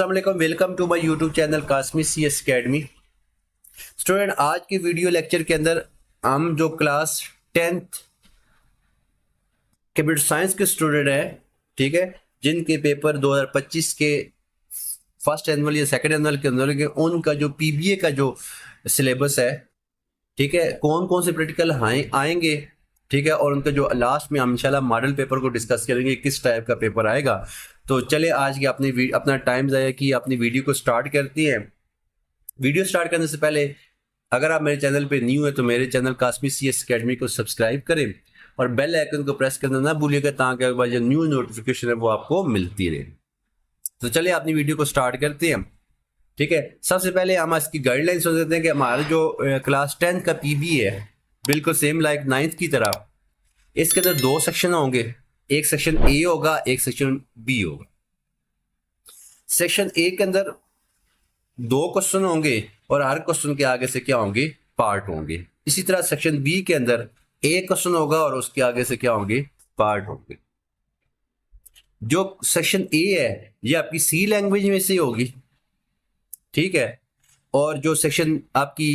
अस्सलाम वालेकुम, welcome to my YouTube channel Qasmi CS academy. Student, आज की वीडियो लेक्चर के अंदर हम जो क्लास 10th कंप्यूटर साइंस के स्टूडेंट हैं, ठीक है, जिनके पेपर 2025 के फर्स्ट एनुअल या सेकंड एनुअल के अंदर के उनका जो PBA का जो सिलेबस है, ठीक है, कौन कौन से प्रैक्टिकल आएंगे, ठीक है, और उनका जो लास्ट में हम इंशाल्लाह मॉडल पेपर को डिस्कस करेंगे किस टाइप का पेपर आएगा। तो चले आज की अपना टाइम ज़ाया कि अपनी वीडियो को स्टार्ट करती हैं। वीडियो स्टार्ट करने से पहले अगर आप मेरे चैनल पे न्यू है तो मेरे चैनल कासमी CS अकेडमी को सब्सक्राइब करें और बेल आइकन को प्रेस करना ना भूलिएगा ताकि जो न्यू नोटिफिकेशन है वो आपको मिलती रहे। तो चलिए अपनी वीडियो को स्टार्ट करते हैं। ठीक है, सबसे पहले हम इसकी गाइडलाइंस हो देते हैं कि हमारा जो क्लास 10 का PBA है बिल्कुल सेम लाइक 9th की तरह, इसके अंदर दो सेक्शन होंगे, एक सेक्शन A होगा, एक सेक्शन B होगा। सेक्शन A के अंदर दो क्वेश्चन होंगे और हर क्वेश्चन के आगे से क्या होंगे, पार्ट होंगे। इसी तरह सेक्शन B के अंदर एक क्वेश्चन होगा और उसके आगे से क्या होंगे, पार्ट होंगे। जो सेक्शन A है ये आपकी C लैंग्वेज में से होगी, ठीक है, और जो सेक्शन आपकी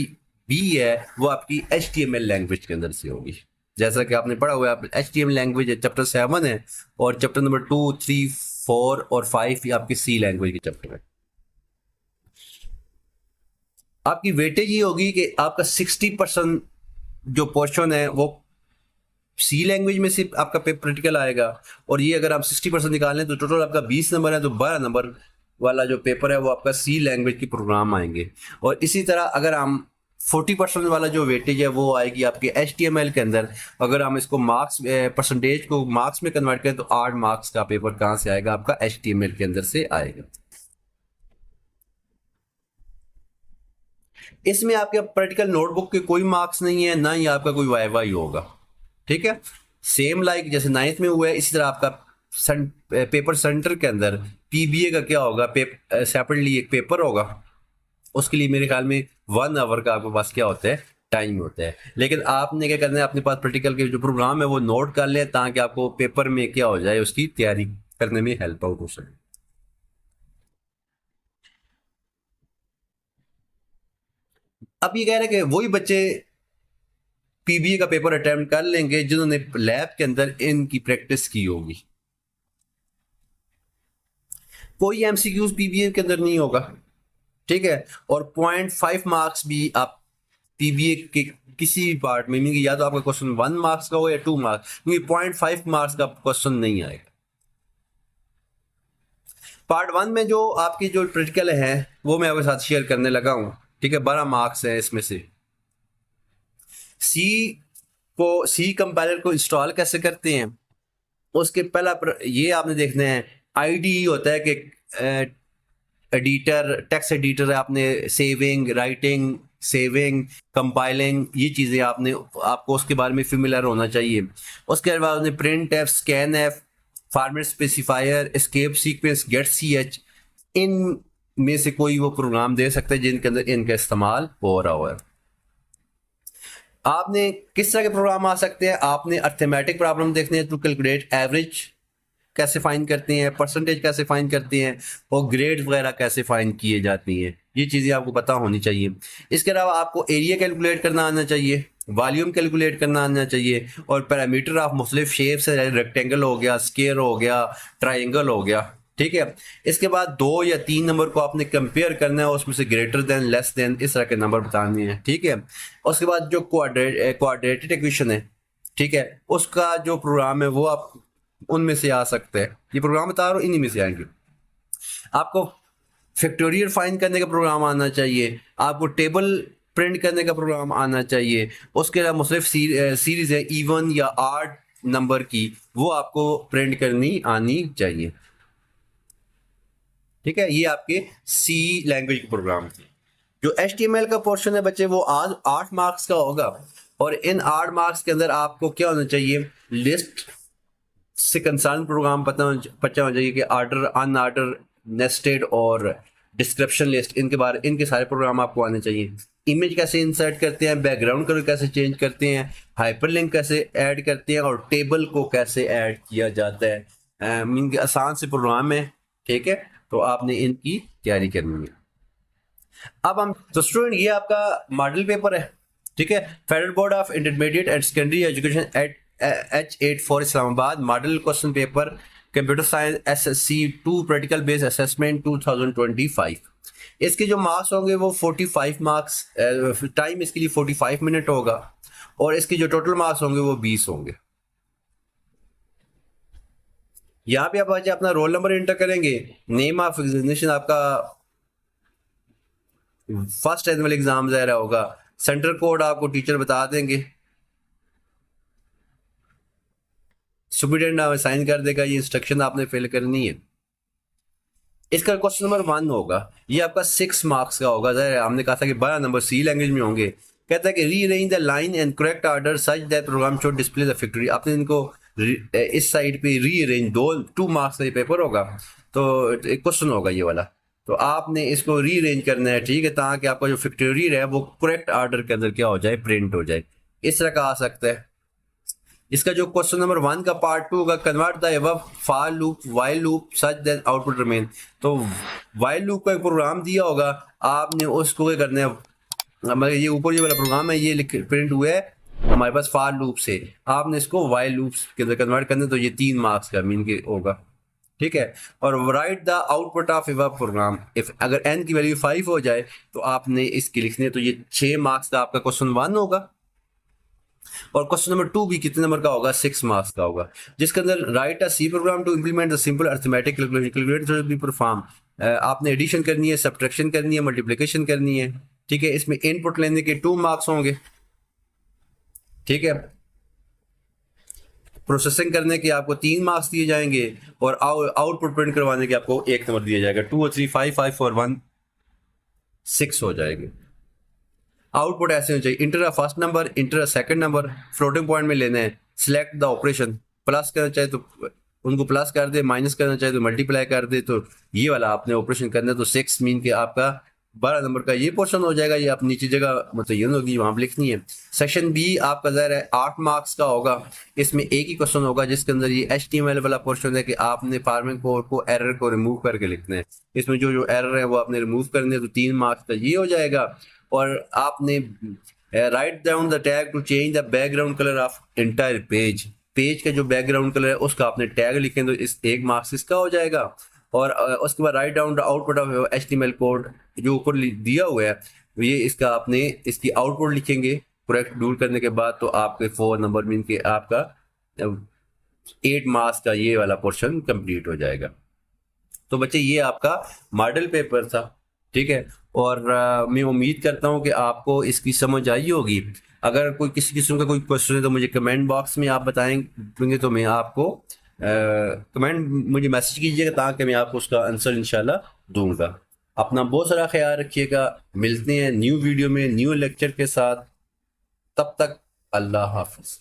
B है वो आपकी HTML लैंग्वेज के अंदर से होगी। जैसा कि आपने पढ़ा हुआ है, HTML लैंग्वेज है, चैप्टर 7 है और चैप्टर नंबर 2, 3, 4 और 5 ये आपकी C लैंग्वेज के चैप्टर है। आपकी वेटेज ये होगी कि आपका 60% जो पोर्शन है वो C लैंग्वेज में से आपका प्रैक्टिकल आएगा, और ये अगर आप 60% निकाल लें तो टोटल आपका 20 नंबर है, तो 12 नंबर वाला जो पेपर है वो आपका C लैंग्वेज के प्रोग्राम आएंगे। और इसी तरह अगर हम 40% वाला जो वेटेज है वो आएगी आपके HTML के अंदर। अगर हम इसको मार्क्स परसेंटेज को मार्क्स में कन्वर्ट करें तो 8 मार्क्स का पेपर कहाँ से आएगा, आपका HTML के अंदर से आएगा। इसमें आपके प्रैक्टिकल नोटबुक के कोई मार्क्स नहीं है, ना ही आपका कोई वाइवा ही होगा। ठीक है, सेम लाइक जैसे 9th में हुआ है इसी तरह आपका पेपर सेंटर के अंदर PBA का क्या होगा, सेपरेटली एक पेपर होगा, उसके लिए मेरे ख्याल में 1 आवर का आपके पास क्या होता है, टाइम होता है। लेकिन आपने क्या करना है, अपने पास प्रैक्टिकल के जो प्रोग्राम है वो नोट कर ले ताकि आपको पेपर में क्या हो जाए, उसकी तैयारी करने में हेल्प आउट हो सके। अब ये कह रहे हैं कि वही बच्चे PBA का पेपर अटेम्प्ट कर लेंगे जिन्होंने लैब के अंदर इनकी प्रैक्टिस की होगी। कोई MCQs PBA के अंदर नहीं होगा, ठीक है, और 0.5 मार्क्स भी आप PBA के किसी भी पार्ट में, या तो आपका क्वेश्चन 1 मार्क्स का हो या 2 मार्क्स, क्योंकि 0.5 मार्क्स का क्वेश्चन नहीं आएगा। पार्ट 1 में जो आपकी जो प्रैक्टिकल है वो मैं आपके साथ शेयर करने लगा हूं, ठीक है, 12 मार्क्स है इसमें से। C कंपाइलर को इंस्टॉल कैसे करते हैं, उसके पहला ये आपने देखना है, IDE होता है कि एडिटर, टेक्स्ट एडिटर है, आपने सेविंग, राइटिंग, सेविंग, कंपाइलिंग, ये चीज़ें आपको उसके बारे में फेमिलियर होना चाहिए। उसके बाद आपने print f, scan f, format specifier, escape sequence, get CH, इन में से कोई वो प्रोग्राम दे सकते हैं जिनके अंदर इनका इस्तेमाल हो रहा हो। आपने किस तरह के प्रोग्राम आ सकते हैं, आपने अर्थमेटिक प्रॉब्लम देखने हैं, टू कैलकुलेट एवरेज कैसे फाइंड करते हैं, परसेंटेज कैसे फाइंड करते हैं, और ग्रेड वगैरह कैसे फाइंड किए जाती हैं, ये चीज़ें आपको पता होनी चाहिए। इसके अलावा आपको एरिया कैलकुलेट करना आना चाहिए, वॉल्यूम कैलकुलेट करना आना चाहिए, और पैरामीटर ऑफ मुख्तलिफ शेप्स है, रेक्टेंगल हो गया, स्क्वायर हो गया, ट्राइंगल हो गया, ठीक है। इसके बाद 2 या 3 नंबर को आपने कंपेयर करना है, उसमें से ग्रेटर देन, लेस देन, इस तरह के नंबर बताने हैं, ठीक है। उसके बाद जो क्वाड्रेटिक इक्वेशन है, ठीक है, उसका जो प्रोग्राम है वो आप उनमें से आ सकते हैं, ये प्रोग्राम बता रहा हूँ, इन्हीं में से आएंगे। आपको फैक्टोरियल फाइंड करने का प्रोग्राम आना चाहिए, आपको टेबल प्रिंट करने का प्रोग्राम आना चाहिए। उसके अलावा मुख्तलिफ सीरीज है, इवन या ऑड नंबर की, वो आपको प्रिंट करनी आनी चाहिए, ठीक है। ये आपके C लैंग्वेज के प्रोग्राम थे। जो HTML का पोर्शन है बच्चे वो आज 8 मार्क्स का होगा, और इन 8 मार्क्स के अंदर आपको क्या होना चाहिए, लिस्ट से कंसर्न प्रोग्राम पता होना चाहिए कि ऑर्डर, अनऑर्डर, नेस्टेड और डिस्क्रिप्शन लिस्ट, इनके सारे प्रोग्राम आपको आने चाहिए। इमेज कैसे इंसर्ट करते हैं, बैकग्राउंड कलर कैसे चेंज करते हैं, हाइपरलिंक कैसे ऐड करते हैं, और टेबल को कैसे ऐड किया जाता है। आसान से प्रोग्राम है, ठीक है, तो आपने इनकी तैयारी करनी है। अब हम तो स्टूडेंट ये आपका मॉडल पेपर है, ठीक है। Federal board of intermediate and secondary education at H84 Islamabad model question paper computer science SSC 2 practical based assessment 2025। इसके जो मार्क्स होंगे वो 45 मार्क्स, टाइम इसके लिए 45 मिनट होगा, और इसके जो टोटल मार्क्स होंगे वो 20 होंगे। यहाँ पे आप आज अपना रोल नंबर एंटर करेंगे, नेम ऑफ एग्जामिनेशन आपका फर्स्ट एनुअल एग्जाम ज़ाहिर होगा, सेंटर कोड आपको टीचर बता देंगे, सुपरिटेंडेंट साइन कर देगा, ये इंस्ट्रक्शन आपने फिल करनी है। इसका क्वेश्चन नंबर 1 होगा, ये आपका 6 मार्क्स का होगा। ज़ाहिर हमने कहा था कि 12 नंबर सी लैंग्वेज में होंगे। कहता है कि rearrange the line and correct order such that program show display the factory. आपने इनको इस साइड पे रीअरेंज 2 मार्क्स का ये पेपर होगा, तो एक क्वेश्चन होगा ये वाला, तो आपने इसको रीअरेंज करना है, ठीक है, ताकि आपका जो फैक्ट्री है वो करेक्ट ऑर्डर के अंदर क्या हो जाए, प्रिंट हो जाए। इस तरह का आ सकता है। इसका जो क्वेश्चन नंबर 1 का पार्ट 2 का, convert the above for loop while loop such that output remain. तो व्हाइल लूप का एक प्रोग्राम दिया होगा, आपने उसको क्या करना है, हमारे ये ऊपर ये वाला प्रोग्राम है, ये प्रिंट हुआ है हमारे पास फॉर लूप से, आपने इसको व्हाइल लूप के अंदर कन्वर्ट करना है, तो ये 3 मार्क्स का मीन के होगा, ठीक है। और write the output of above program if, अगर n की वैल्यू 5 हो जाए तो आपने इसकी लिखनी है, तो ये 6 मार्क्स का आपका क्वेश्चन 1 होगा। और क्वेश्चन नंबर 2 भी कितने नंबर का होगा, 6 मार्क्स का होगा, जिसके अंदर write a C program to implement the simple arithmetic calculation be perform. आपने एडिशन करनी है, सब्ट्रैक्शन करनी है, मल्टीप्लिकेशन करनी है, ठीक है। इसमें इनपुट लेने के 2 मार्क्स होंगे, ठीक है। प्रोसेसिंग करने के आपको 3 मार्क्स दिए जाएंगे, और आउटपुट प्रिंट करवाने के आपको 1 नंबर दिया जाएगा। 2 और 3 5 5 4 1 6 हो जाएंगे। आउटपुट ऐसे होना चाहिए, inter a first number, inter a second number, floating point में लेना है, सिलेक्ट द ऑपरेशन, प्लस करना चाहे तो उनको प्लस कर दे, माइनस करना चाहे तो मल्टीप्लाई कर दे, तो ये वाला आपने ऑपरेशन करना है। तो 6 मीन के आपका 12 नंबर का ये पोर्शन हो जाएगा, ये आप नीचे जगह मुतय्यन होगी वहाँ पर लिखनी है। सेक्शन बी आपका ज़ाहिर है 8 मार्क्स का होगा, इसमें एक ही क्वेश्चन होगा जिसके अंदर ये HTML वाला पोर्शन है कि आपने फार्मिंग कोड को एरर को रिमूव करके लिखना है। इसमें जो जो एरर है वो आपने रिमूव करने, तो 3 मार्क्स का ये हो जाएगा। और आपने write down the tag to change the background colour of entire page, page का जो बैकग्राउंड कलर है उसका आपने टैग लिखें, तो इस 1 मार्क्स इसका हो जाएगा। और उसके बाद right down the output of HTML code जो ऊपर दिया हुआ है, ये इसका आपने इसकी आउटपुट लिखेंगे करेक्ट डूल करने के बाद, तो आपके 4 नंबर मीन के आपका 8 मार्क्स का ये वाला पोर्शन कंप्लीट हो जाएगा। तो बच्चे ये आपका मॉडल पेपर था, ठीक है। और मैं उम्मीद करता हूँ कि आपको इसकी समझ आई होगी। अगर कोई किसी किस्म का कोई क्वेश्चन है तो मुझे कमेंट बॉक्स में आप बताएंगे, तो मैं आपको कमेंट मुझे मैसेज कीजिएगा, ताकि मैं आपको उसका आंसर इंशाल्लाह दूंगा। अपना बहुत सारा ख्याल रखिएगा, मिलते हैं न्यू वीडियो में न्यू लेक्चर के साथ, तब तक अल्लाह हाफिज़।